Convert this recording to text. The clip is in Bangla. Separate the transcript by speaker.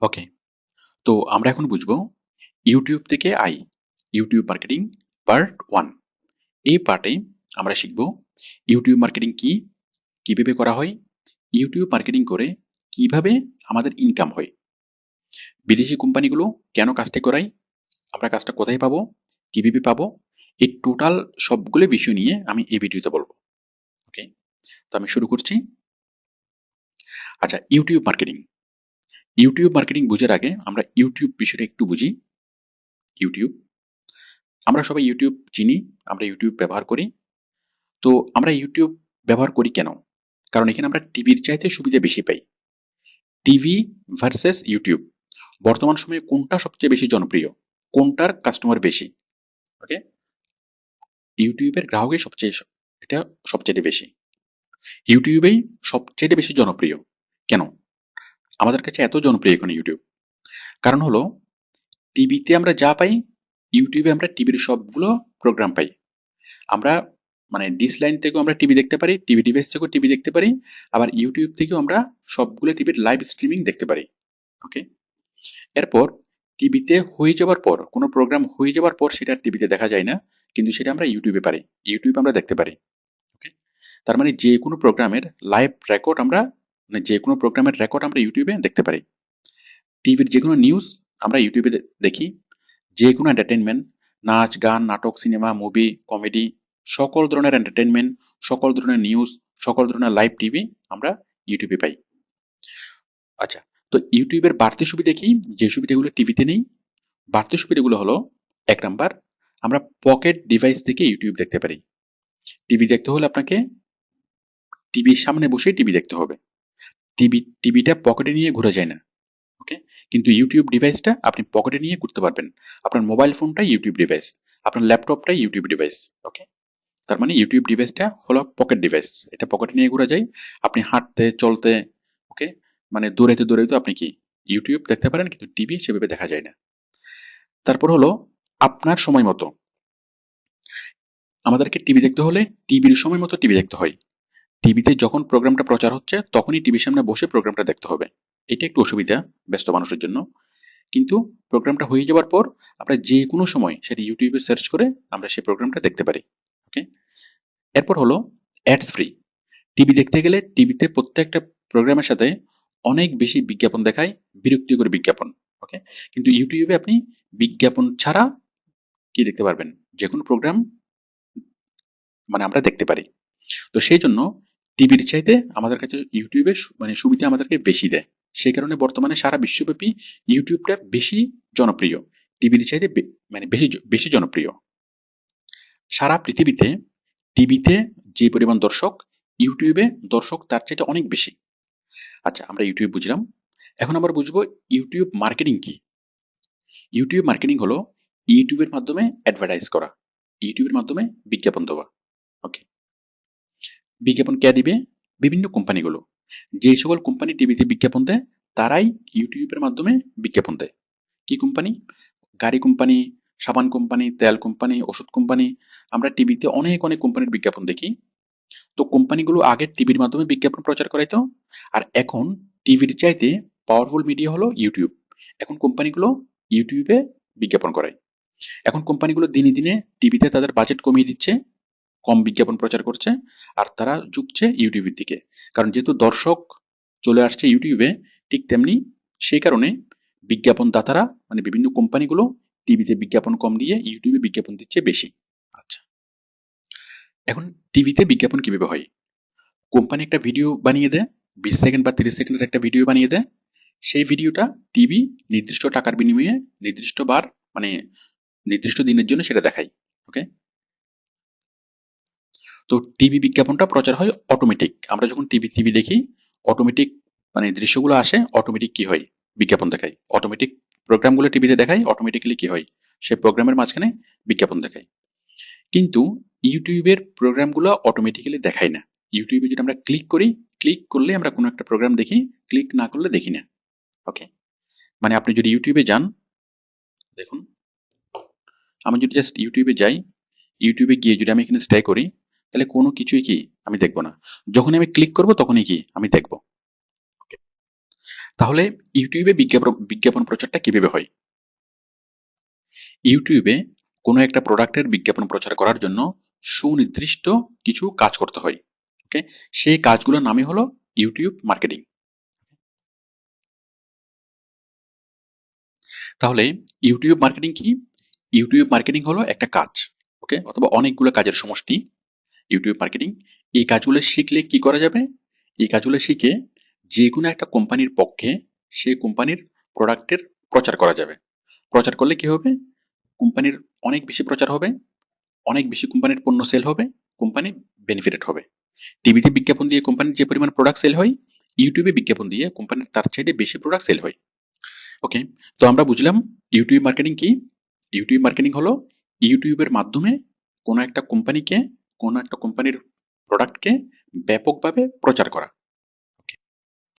Speaker 1: ওকে, তো আমরা এখন বুঝবো ইউটিউব থেকে আই, ইউটিউব মার্কেটিং পার্ট 1। এই পার্টে আমরা শিখব ইউটিউব মার্কেটিং কি, কিভাবে করা হয়, ইউটিউব মার্কেটিং করে কিভাবে আমাদের ইনকাম হয়, বিদেশি কোম্পানিগুলো কেন কাজটা করায়, আমরা কাজটা কোথায় পাবো, কিভাবে পাবো, এই টোটাল সবগুলো বিষয় নিয়ে আমি এই ভিডিওতে বলবো। ওকে, তো আমি শুরু করছি। আচ্ছা, ইউটিউব মার্কেটিং। ইউটিউব মার্কেটিং বোঝার আগে আমরা ইউটিউব বিষয়টা একটু বুঝি। ইউটিউব, আমরা সবাই ইউটিউব চিনি, আমরা ইউটিউব ব্যবহার করি। তো আমরা ইউটিউব ব্যবহার করি কেন? কারণ এখানে আমরা টিভির চাইতে সুবিধা বেশি পাই। টিভি ভার্সেস ইউটিউব, বর্তমান সময়ে কোনটা সবচেয়ে বেশি জনপ্রিয়, কোনটার কাস্টমার বেশি? ওকে, ইউটিউবের গ্রাহকের এটা সবচেয়ে বেশি, ইউটিউবেই সবচেয়ে বেশি জনপ্রিয়। কেন আমাদের কাছে এত জনপ্রিয় এখন ইউটিউব? কারণ হলো টিভিতে আমরা যা পাই, ইউটিউবে আমরা টিভির সবগুলো প্রোগ্রাম পাই। আমরা মানে ডিশ লাইন থেকেও আমরা টিভি দেখতে পারি, টিভি ডিভাইস থেকেও টিভি দেখতে পারি, আবার ইউটিউব থেকেও আমরা সবগুলো টিভির লাইভ স্ট্রিমিং দেখতে পারি। ওকে, এরপর টিভিতে হয়ে যাওয়ার পর, কোনো প্রোগ্রাম হয়ে যাওয়ার পর সেটা টিভিতে দেখা যায় না, কিন্তু সেটা আমরা ইউটিউবে পারি, ইউটিউবে আমরা দেখতে পারি। ওকে, তার মানে যে কোনো প্রোগ্রামের লাইভ রেকর্ড আমরা, মানে যে কোনো প্রোগ্রামের রেকর্ড আমরা ইউটিউবে দেখতে পারি। টিভির যে কোনো নিউজ আমরা ইউটিউবে দেখি, যে কোনো এন্টারটেনমেন্ট, নাচ গান নাটক সিনেমা মুভি কমেডি, সকল ধরনের এন্টারটেনমেন্ট, সকল ধরনের নিউজ, সকল ধরনের লাইভ টিভি আমরা ইউটিউবে পাই। আচ্ছা, তো ইউটিউবের বাড়তি সুবিধা কি, যে সুবিধাগুলো টিভিতে নেই? বাড়তি সুবিধাগুলো হলো, এক নাম্বার, আমরা পকেট ডিভাইস থেকে ইউটিউব দেখতে পারি। টিভি দেখতে হলে আপনাকে টিভির সামনে বসে টিভি দেখতে হবে, টিভিটা পকেটে নিয়ে ঘোরা যায় না। ওকে, কিন্তু ইউটিউব ডিভাইসটা আপনি পকেটে নিয়ে ঘুরতে পারবেন। আপনার মোবাইল ফোনটাই ইউটিউব ডিভাইস, আপনার ল্যাপটপটাই ইউটিউব ডিভাইস। ওকে, তার মানে ইউটিউব ডিভাইসটা হলো পকেট ডিভাইস, এটা পকেটে নিয়ে ঘোরা যায়। আপনি হাঁটতে চলতে, ওকে, মানে দৌড়াইতে দৌড়াইতে আপনি কি ইউটিউব দেখতে পারেন, কিন্তু টিভি সেভাবে দেখা যায় না। তারপর হলো আপনার সময় মতো, আমাদেরকে টিভি দেখতে হলে টিভির সময় মতো টিভি দেখতে হয়। টিভিতে যখন প্রোগ্রামটা প্রচার হচ্ছে তখনই টিভির সামনে বসে প্রোগ্রামটা দেখতে হবে। এটা একটু অসুবিধা ব্যস্ত মানুষের জন্য, কিন্তু প্রোগ্রামটা হয়ে যাওয়ার পর আমরা যে কোনো সময় সেটা ইউটিউবে সার্চ করে আমরা সেই প্রোগ্রামটা দেখতে পারি। ওকে, এরপর হলো অ্যাডস ফ্রি। টিভি দেখতে গেলে টিভিতে প্রত্যেকটা প্রোগ্রামের সাথে অনেক বেশি বিজ্ঞাপন দেখায়, বিরক্তিকর বিজ্ঞাপন। ওকে, কিন্তু ইউটিউবে আপনি বিজ্ঞাপন ছাড়া কি দেখতে পারবেন, যে কোনো প্রোগ্রাম মানে আমরা দেখতে পারি। তো সেই জন্য টিভির চাইতে আমাদের কাছে ইউটিউবের মানে সুবিধা আমাদেরকে বেশি দেয়। সেই কারণে বর্তমানে সারা বিশ্বব্যাপী ইউটিউবটা বেশি জনপ্রিয়, টিভির চাইতে মানে বেশি বেশি জনপ্রিয়। সারা পৃথিবীতে টিভিতে যে পরিমাণ দর্শক, ইউটিউবে দর্শক তার চাইতে অনেক বেশি। আচ্ছা, আমরা ইউটিউব বুঝলাম, এখন আমরা বুঝবো ইউটিউব মার্কেটিং কি। ইউটিউব মার্কেটিং হলো ইউটিউবের মাধ্যমে অ্যাডভার্টাইজ করা, ইউটিউবের মাধ্যমে বিজ্ঞাপন দেওয়া। ওকে, বিজ্ঞাপন কে দিবে? বিভিন্ন কোম্পানিগুলো। যে সকল কোম্পানি টিভিতে বিজ্ঞাপন দেয় তারাই ইউটিউবের মাধ্যমে বিজ্ঞাপন দেয়। কি কোম্পানি? গাড়ি কোম্পানি, সাবান কোম্পানি, তেল কোম্পানি, ওষুধ কোম্পানি, আমরা টিভিতে অনেক অনেক কোম্পানির বিজ্ঞাপন দেখি। তো কোম্পানিগুলো আগে টিভির মাধ্যমে বিজ্ঞাপন প্রচার করাইতো, আর এখন টিভির চাইতে পাওয়ারফুল মিডিয়া হলো ইউটিউব। এখন কোম্পানিগুলো ইউটিউবে বিজ্ঞাপন করায়। এখন কোম্পানিগুলো দিনে দিনে টিভিতে তাদের বাজেট কমিয়ে দিচ্ছে, কম বিজ্ঞাপন প্রচার করছে, আর তারা ঝুঁকছে ইউটিউবের দিকে। কারণ যেহেতু দর্শক চলে আসছে ইউটিউবে, ঠিক তেমনি সেই কারণে বিজ্ঞাপন দাতারা মানে বিভিন্ন কোম্পানিগুলো টিভিতে বিজ্ঞাপন কম দিয়ে ইউটিউবে বিজ্ঞাপন দিচ্ছে বেশি। আচ্ছা, এখন টিভিতে বিজ্ঞাপন কিভাবে হয়? কোম্পানি একটা ভিডিও বানিয়ে দেয়, 20 সেকেন্ড বা 30 সেকেন্ডের একটা ভিডিও বানিয়ে দেয়। সেই ভিডিওটা টিভি নির্দিষ্ট টাকার বিনিময়ে নির্দিষ্ট বার মানে নির্দিষ্ট দিনের জন্য সেটা দেখায়। ওকে, তো টিভি বিজ্ঞাপনটা প্রচার হয় অটোমেটিক। আমরা যখন টিভি দেখি অটোমেটিক মানে দৃশ্যগুলো আসে, অটোমেটিক কি হয়, বিজ্ঞাপন দেখায়। অটোমেটিক প্রোগ্রামগুলো টিভিতে দেখায়, অটোমেটিক্যালি কি হয়, সে প্রোগ্রামের মাঝখানে বিজ্ঞাপন দেখায়। কিন্তু ইউটিউবের প্রোগ্রামগুলো অটোমেটিক্যালি দেখায় না। ইউটিউবে যদি আমরা ক্লিক করি, ক্লিক করলে আমরা কোনো একটা প্রোগ্রাম দেখি, ক্লিক না করলে দেখি না। ওকে, মানে আপনি যদি ইউটিউবে যান, দেখুন আমি যদি জাস্ট ইউটিউবে যাই, ইউটিউবে গিয়ে যদি আমি এখানে স্টে করি, তাহলে কোনো কিছুই কি আমি দেখবো না। যখনই আমি ক্লিক করব তখনই কি আমি দেখবো। তাহলে ইউটিউবে বিজ্ঞাপন প্রচারটা কিভাবে হয়? ইউটিউবে কোনো একটা প্রোডাক্টের বিজ্ঞাপন প্রচার করার জন্য সুনির্দিষ্ট কিছু কাজ করতে হয়। ওকে? সেই কাজগুলোর নামই হলো ইউটিউব মার্কেটিং। তাহলে ইউটিউব মার্কেটিং কি? ইউটিউব মার্কেটিং হলো একটা কাজ। ওকে? অথবা অনেকগুলো কাজের সমষ্টি ইউটিউব মার্কেটিং। এই কাজগুলো শিখলে কি করা যাবে? এই কাজগুলো শিখে যেকোনো একটা কোম্পানির পক্ষে সেই কোম্পানির প্রোডাক্টের প্রচার করা যাবে। প্রচার করলে কি হবে? কোম্পানির অনেক বেশি প্রচার হবে, অনেক বেশি কোম্পানির পণ্য সেল হবে, কোম্পানি বেনিফিটেড হবে। টিভিতে বিজ্ঞাপন দিয়ে কোম্পানির যে পরিমাণ প্রোডাক্ট সেল হয়, ইউটিউবে বিজ্ঞাপন দিয়ে কোম্পানির তার চাইতে বেশি প্রোডাক্ট সেল হয়। ওকে? তো আমরা বুঝলাম ইউটিউব মার্কেটিং কি? ইউটিউব মার্কেটিং হলো ইউটিউবের মাধ্যমে কোনো একটা কোম্পানিকে, কোনো একটা কোম্পানির প্রোডাক্টকে ব্যাপকভাবে প্রচার করা।